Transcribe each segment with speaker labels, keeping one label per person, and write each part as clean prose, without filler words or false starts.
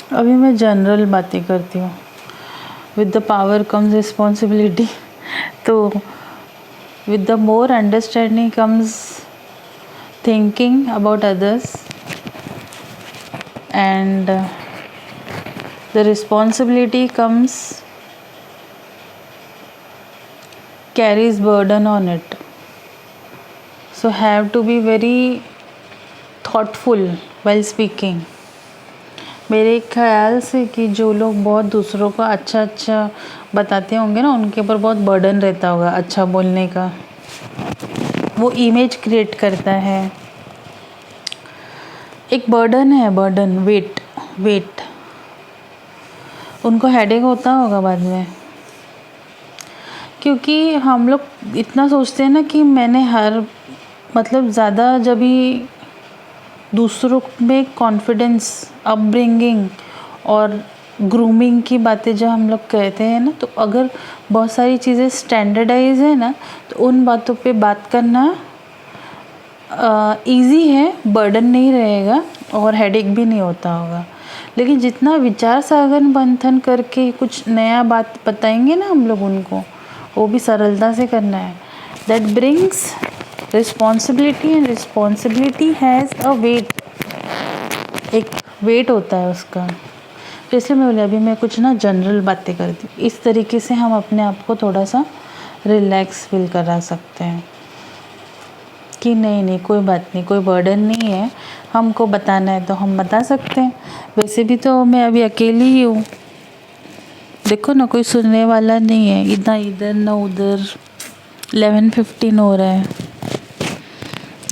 Speaker 1: अभी मैं जनरल बातें करती हूँ। With the power comes responsibility. तो with the more understanding comes thinking about others and the responsibility comes carries burden on it, so have to be very thoughtful while speaking। मेरे ख्याल से कि जो लोग बहुत दूसरों को अच्छा अच्छा बताते होंगे ना, उनके ऊपर बहुत बर्डन रहता होगा अच्छा बोलने का। वो इमेज क्रिएट करता है, एक बर्डन है, बर्डन, वेट उनको हेडेक होता होगा बाद में, क्योंकि हम लोग इतना सोचते हैं ना कि मैंने मतलब ज़्यादा जब भी दूसरों में कॉन्फिडेंस, अपब्रिंगिंग और ग्रूमिंग की बातें जब हम लोग कहते हैं ना, तो अगर बहुत सारी चीज़ें स्टैंडर्डाइज है ना, तो उन बातों पे बात करना इजी है, बर्डन नहीं रहेगा और हेडेक भी नहीं होता होगा। लेकिन जितना विचार सागर मंथन करके कुछ नया बात बताएंगे ना हम लोग उनको, वो भी सरलता से करना है। That brings responsibility and responsibility has a weight, एक वेट होता है उसका। तो इसलिए मैं बोली अभी मैं कुछ ना जनरल बातें करती हूँ। इस तरीके से हम अपने आप को थोड़ा सा रिलैक्स फील करा सकते हैं कि नहीं कोई बात नहीं, कोई बर्डन नहीं है, हमको बताना है तो हम बता सकते हैं। वैसे भी तो मैं अभी अकेली ही हूँ, देखो ना, कोई सुनने वाला नहीं है, इतना इधर ना उधर। 11:15 हो रहा है,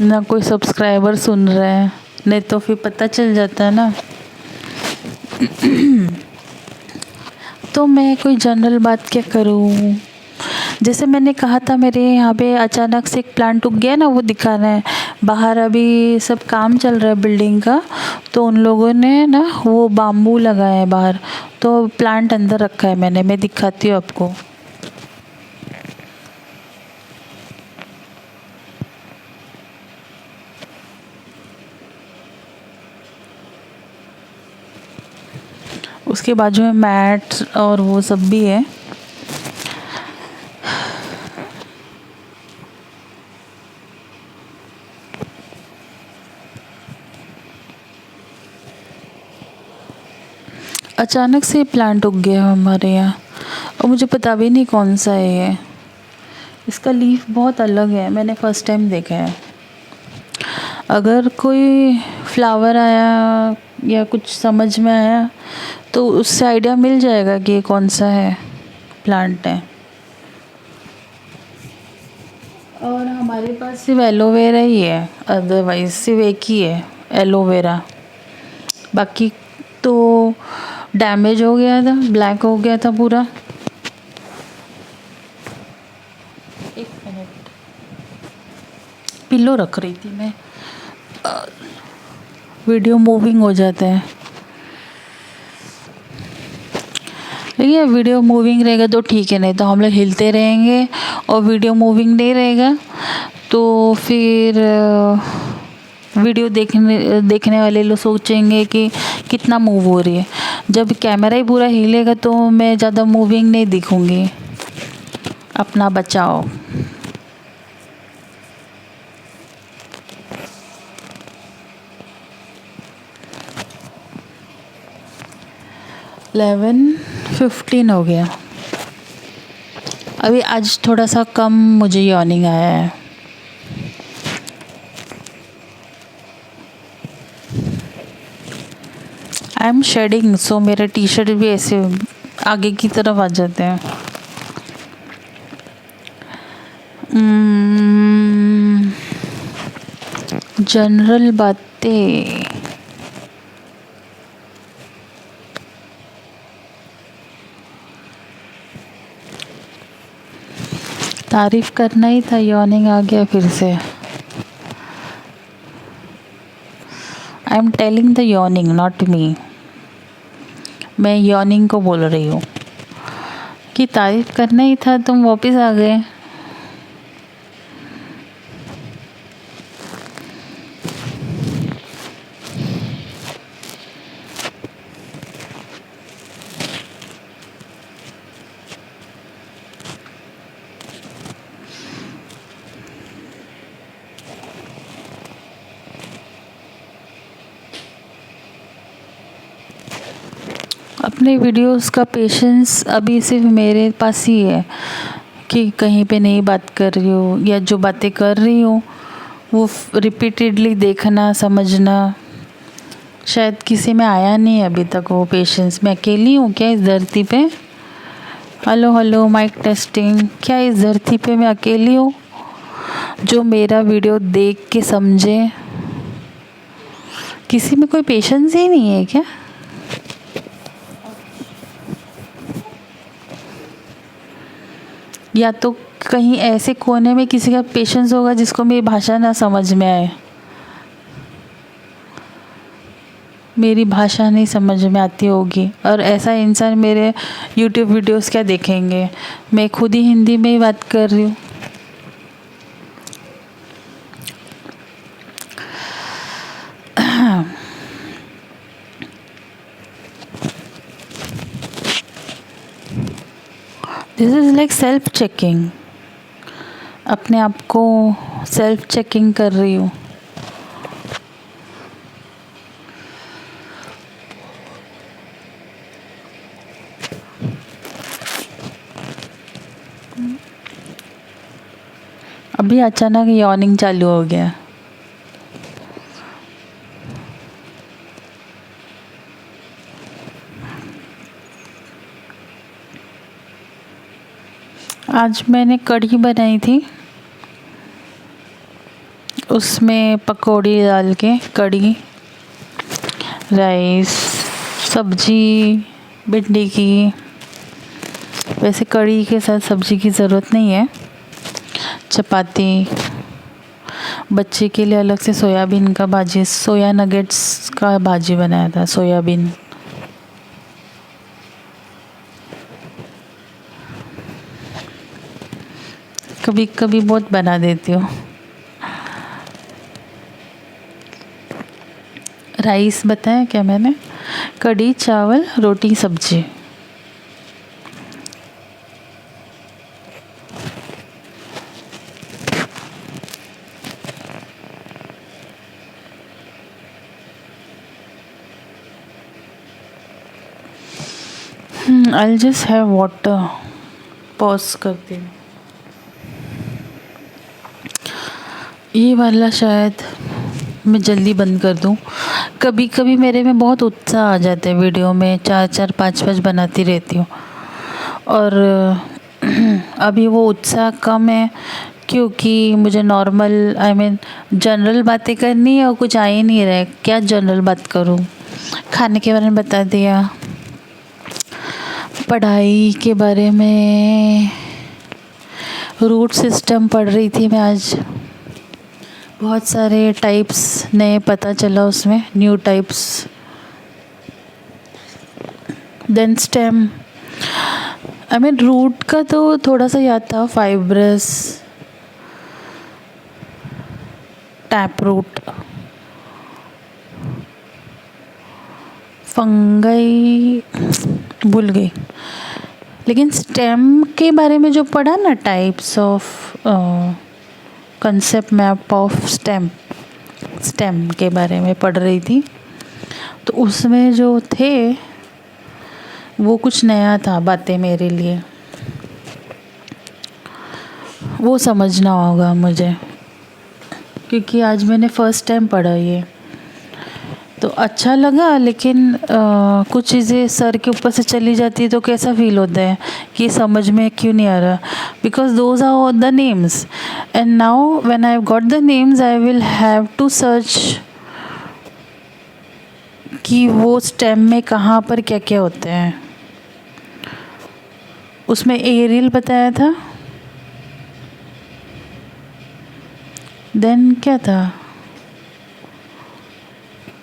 Speaker 1: ना कोई सब्सक्राइबर सुन रहा है, नहीं तो फिर पता चल जाता है ना। तो मैं कोई जनरल बात क्या करूँ। जैसे मैंने कहा था, मेरे यहाँ पे अचानक से एक प्लांट उग गया ना, वो दिखाना है। बाहर अभी सब काम चल रहा है बिल्डिंग का, तो उन लोगों ने ना वो बाम्बू लगाया है बाहर, तो प्लांट अंदर रखा है मैंने, मैं दिखाती हूँ आपको। उसके बाजू में मैट और वो सब भी है। अचानक से प्लांट उग गया हमारे यहाँ, और मुझे पता भी नहीं कौन सा है ये। इसका लीफ बहुत अलग है, मैंने फर्स्ट टाइम देखा है। अगर कोई फ्लावर आया या कुछ समझ में आया तो उससे आइडिया मिल जाएगा कि ये कौन सा है, प्लांट है। और हमारे पास सिर्फ एलोवेरा ही है, अदरवाइज सिर्फ एक ही है एलोवेरा। बाकी तो डैमेज हो गया था, ब्लैक हो गया था पूरा। एक मिनट, पिल्लो रख रही थी मैं, वीडियो मूविंग हो जाता है। देखिए, वीडियो मूविंग रहेगा तो ठीक है, नहीं तो हम लोग हिलते रहेंगे और वीडियो मूविंग नहीं रहेगा तो फिर वीडियो देखने वाले लोग सोचेंगे कि कितना मूव हो रही है। जब कैमरा ही पूरा हिलेगा तो मैं ज़्यादा मूविंग नहीं दिखूंगी। अपना बचाओ। इलेवन 15 हो गया। अभी आज थोड़ा सा कम मुझे यॉर्निंग आया है। आई एम शेडिंग, सो मेरे टी शर्ट भी ऐसे आगे की तरफ आ जाते हैं। जनरल बातें, तारीफ करना ही था, यॉर्निंग आ गया फिर से। आई am telling the yawning, not me. मैं यॉर्निंग को बोल रही हूँ कि तारीफ करना ही था, तुम वापस आ गए। अपने वीडियोस का पेशेंस अभी सिर्फ मेरे पास ही है कि कहीं पे नई बात कर रही हूँ या जो बातें कर रही हूँ वो रिपीटेडली देखना समझना, शायद किसी में आया नहीं अभी तक वो पेशेंस। मैं अकेली हूँ क्या इस धरती पे? Hello hello mic testing. क्या इस धरती पे मैं अकेली हूँ जो मेरा वीडियो देख के समझे? किसी में कोई पेशेंस ही नहीं है क्या? या तो कहीं ऐसे कोने में किसी का पेशेंस होगा जिसको मेरी भाषा ना समझ में आए, मेरी भाषा नहीं समझ में आती होगी, और ऐसा इंसान मेरे YouTube वीडियोस क्या देखेंगे? मैं खुद ही हिंदी में ही बात कर रही हूँ। This is like self checking. अपने आप को सेल्फ चेकिंग कर रही हूँ। अभी अचानक यॉर्निंग चालू हो गया। आज मैंने कढ़ी बनाई थी, उसमें पकौड़ी डाल के कढ़ी, राइस, सब्जी भिंडी की। वैसे कढ़ी के साथ सब्जी की ज़रूरत नहीं है। चपाती, बच्चे के लिए अलग से सोयाबीन का भाजी, सोया नगेट्स का भाजी बनाया था, सोयाबीन। कभी कभी बहुत बना देती हूँ। राइस बताया क्या मैंने? कढ़ी, चावल, रोटी, सब्जी। I'll just have water. Pause करती हूँ। ये वाला शायद मैं जल्दी बंद कर दूँ। कभी कभी मेरे में बहुत उत्साह आ जाता है वीडियो में, 4-4 5-5 बनाती रहती हूँ, और अभी वो उत्साह कम है क्योंकि मुझे नॉर्मल जनरल बातें करनी है और कुछ आ ही नहीं रहा है। क्या जनरल बात करूँ? खाने के बारे में बता दिया, पढ़ाई के बारे में, रूट सिस्टम पढ़ रही थी मैं आज, बहुत सारे टाइप्स नए पता चला उसमें, new types. Then stem, root का तो थोड़ा सा याद था, फाइब्रस, टैप रूट, फंगाई, भूल गई। लेकिन स्टेम के बारे में जो पढ़ा ना, types of concept map of stem के बारे में पढ़ रही थी, तो उसमें जो थे वो कुछ नया था बातें मेरे लिए, वो समझना होगा मुझे, क्योंकि आज मैंने फर्स्ट टाइम पढ़ा ये। तो अच्छा लगा, लेकिन कुछ चीज़ें सर के ऊपर से चली जाती है तो कैसा फील होता है कि समझ में क्यों नहीं आ रहा, because those are the names, and now when I got the names I will have to search कि वो स्टेम में कहाँ पर क्या क्या होते हैं। उसमें एरियल बताया था, देन क्या था,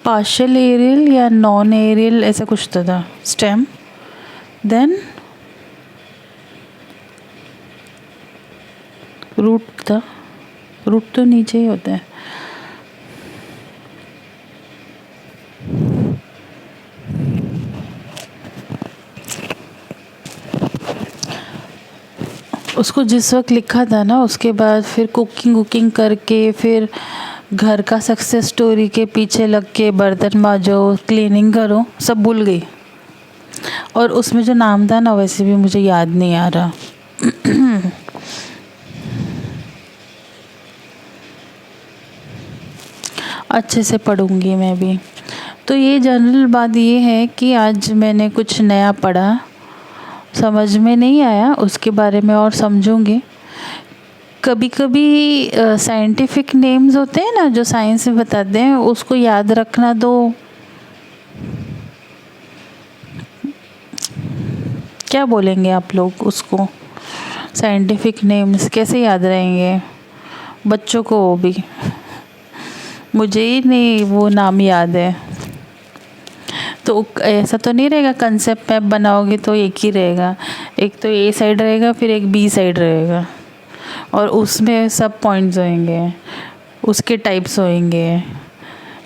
Speaker 1: पार्शियल एरियल या नॉन एरियल, ऐसा कुछ तो था स्टेम। देन रूट था, रूट तो नीचे ही होता है। उसको जिस वक्त लिखा था ना, उसके बाद फिर कुकिंग करके, फिर घर का सक्सेस स्टोरी के पीछे लग के बर्तन मांजो, क्लीनिंग करो, सब भूल गई। और उसमें जो नाम था ना वैसे भी मुझे याद नहीं आ रहा। अच्छे से पढ़ूंगी मैं भी। तो ये जनरल बात ये है कि आज मैंने कुछ नया पढ़ा, समझ में नहीं आया, उसके बारे में और समझूंगी। कभी कभी साइंटिफिक नेम्स होते हैं ना जो साइंस में बताते हैं, उसको याद रखना तो क्या बोलेंगे आप लोग उसको, साइंटिफिक नेम्स कैसे याद रहेंगे बच्चों को? वो भी मुझे ही नहीं वो नाम याद है। तो ऐसा तो नहीं रहेगा, कंसेप्ट मैप बनाओगे तो एक ही रहेगा, एक तो ए साइड रहेगा फिर एक बी साइड रहेगा और उसमें सब पॉइंट्स होंगे, उसके टाइप्स होंगे।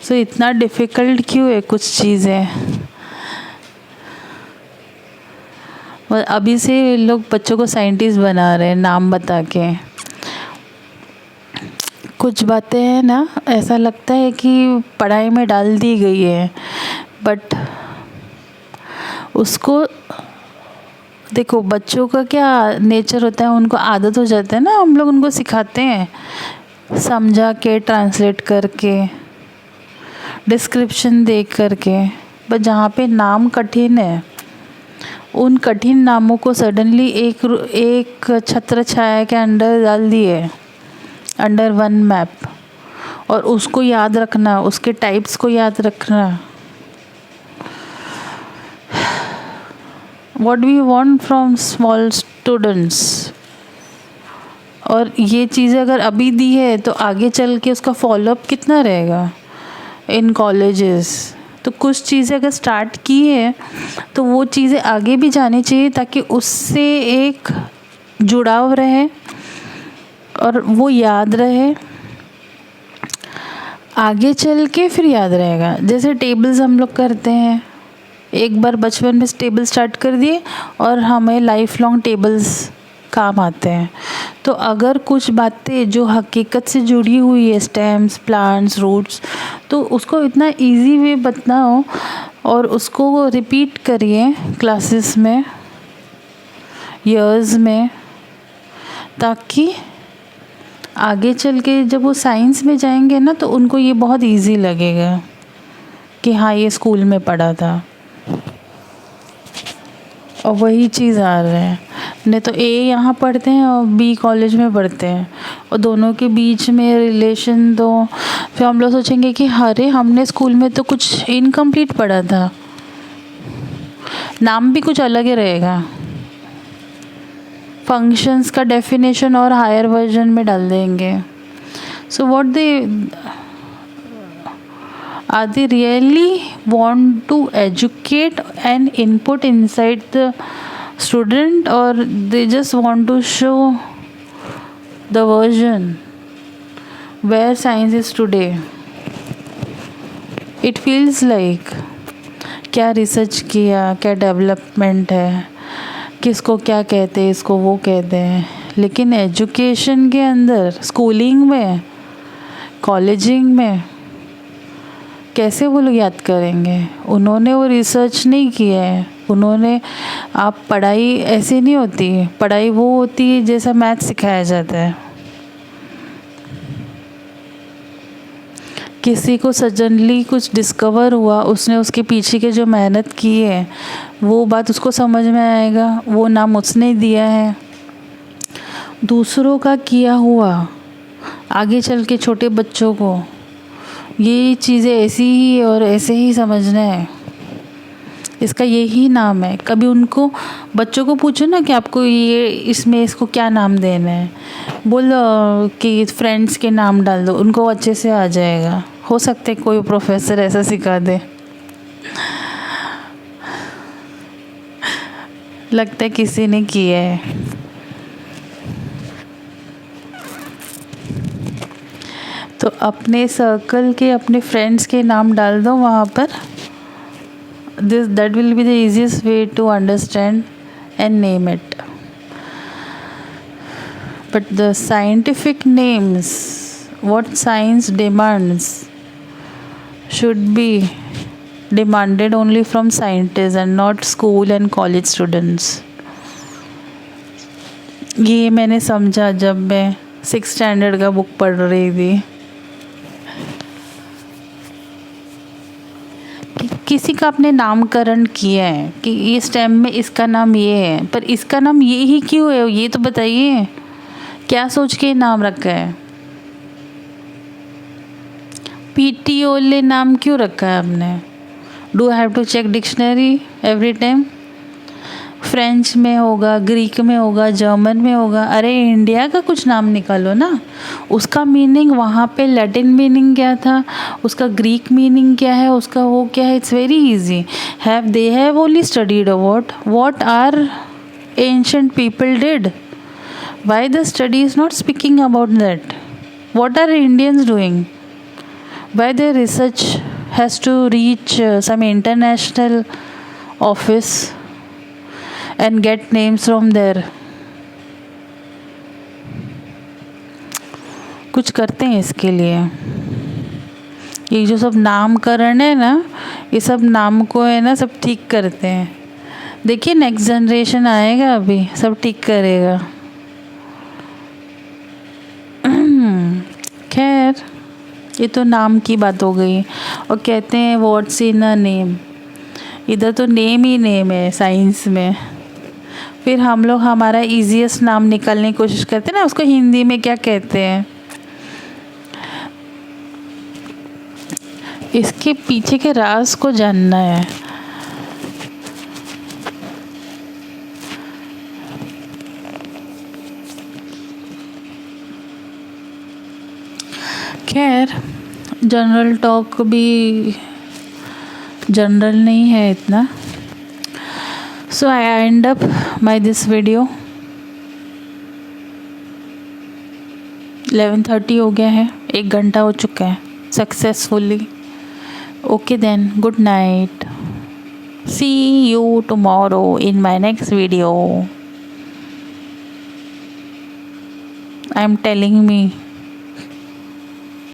Speaker 1: सो इतना डिफ़िकल्ट क्यों है कुछ चीज़ें? और अभी से लोग बच्चों को साइंटिस्ट बना रहे हैं नाम बता के। कुछ बातें हैं ना ऐसा लगता है कि पढ़ाई में डाल दी गई है, बट उसको देखो, बच्चों का क्या नेचर होता है, उनको आदत हो जाता है ना, हम लोग उनको सिखाते हैं समझा के, ट्रांसलेट करके, डिस्क्रिप्शन दे करके। बट जहाँ पे नाम कठिन है, उन कठिन नामों को सडनली एक छत्र छाया के अंडर डाल दिए, अंडर वन मैप, और उसको याद रखना, उसके टाइप्स को याद रखना। What we want from small students। और ये चीज़ें अगर अभी दी है तो आगे चल के उसका फॉलोअप कितना रहेगा इन कॉलेजेस। तो कुछ चीज़ें अगर स्टार्ट की है तो वो चीज़ें आगे भी जानी चाहिए, ताकि उससे एक जुड़ाव रहे और वो याद रहे, आगे चल के फिर याद रहेगा। जैसे टेबल्स हम लोग करते हैं, एक बार बचपन में टेबल स्टार्ट कर दिए और हमें लाइफ लॉन्ग टेबल्स काम आते हैं। तो अगर कुछ बातें जो हकीकत से जुड़ी हुई है, स्टेम्स, प्लांट्स, रूट्स, तो उसको इतना इजी वे बताओ और उसको रिपीट करिए क्लासेस में, ईयर्स में, ताकि आगे चल के जब वो साइंस में जाएंगे ना तो उनको ये बहुत इजी लगेगा कि हाँ ये स्कूल में पढ़ा था और वही चीज़ आ रहा है। नहीं तो ए यहाँ पढ़ते हैं और बी कॉलेज में पढ़ते हैं और दोनों के बीच में रिलेशन दो, फिर हम लोग सोचेंगे कि अरे हमने स्कूल में तो कुछ इनकम्प्लीट पढ़ा था, नाम भी कुछ अलग ही रहेगा, फंक्शंस का डेफिनेशन और हायर वर्जन में डाल देंगे। So what they are they really want to educate and input inside the student, or they just want to show the version where science is today? It feels like क्या research किया, क्या development है, किसको क्या कहते हैं, इसको वो कहते हैं। लेकिन एजुकेशन के अंदर, स्कूलिंग में, कॉलेजिंग में कैसे वो लोग याद करेंगे? उन्होंने वो रिसर्च नहीं किया है, उन्होंने, आप पढ़ाई ऐसे नहीं होती, पढ़ाई वो होती है जैसा मैथ सिखाया जाता है। किसी को सडनली कुछ डिस्कवर हुआ, उसने उसके पीछे के जो मेहनत की है वो बात उसको समझ में आएगा, वो नाम उसने दिया है। दूसरों का किया हुआ आगे चल के छोटे बच्चों को ये चीज़ें ऐसी ही और ऐसे ही समझना है, इसका यही नाम है। कभी उनको बच्चों को पूछो ना कि आपको ये इसमें इसको क्या नाम देना है, बोलो कि फ्रेंड्स के नाम डाल दो, उनको अच्छे से आ जाएगा। हो सकता है कोई प्रोफेसर ऐसा सिखा दे, लगता है किसी ने किया है। तो अपने सर्कल के, अपने फ्रेंड्स के नाम डाल दो वहाँ पर। that will be the easiest way to understand and name it. But the scientific names, what science demands, should be demanded only from scientists and not school and college students. ये मैंने समझा जब मैं 6th स्टैंडर्ड का book पढ़ रही थी। किसी का आपने नामकरण किया है कि इस टाइम में इसका नाम ये है, पर इसका नाम ये ही क्यों है, ये तो बताइए। क्या सोच के नाम रखा है? पीटी ओले नाम क्यों रखा है आपने? Do have to check dictionary every time? French में होगा, ग्रीक में होगा, जर्मन में होगा। अरे इंडिया का कुछ नाम निकालो ना, उसका मीनिंग वहाँ पे लैटिन मीनिंग क्या था, उसका ग्रीक मीनिंग क्या है, उसका वो क्या है। It's very easy. They have only studied what are ancient people did. Why the study is not speaking about that? What are Indians doing? Why their research has to reach some international office and get names from there? कुछ करते हैं इसके लिए। ये जो सब नामकरण है ना, ये सब नाम को है ना सब ठीक करते हैं। देखिए नेक्स्ट जनरेशन आएगा, अभी सब ठीक करेगा। खैर, ये तो नाम की बात हो गई। और कहते हैं व्हाट्स इन अ नेम, इधर तो नेम ही नेम है साइंस में। फिर हम लोग हमारा इजीएस्ट नाम निकालने की कोशिश करते हैं ना, उसको हिंदी में क्या कहते हैं। इसके पीछे के राज को जानना है। खैर, जनरल टॉक भी जनरल नहीं है इतना। So I end up my this video. 11:30 हो गया है, 1 घंटा हो चुका है successfully. Okay then, good night. See you tomorrow in my next video. I am telling me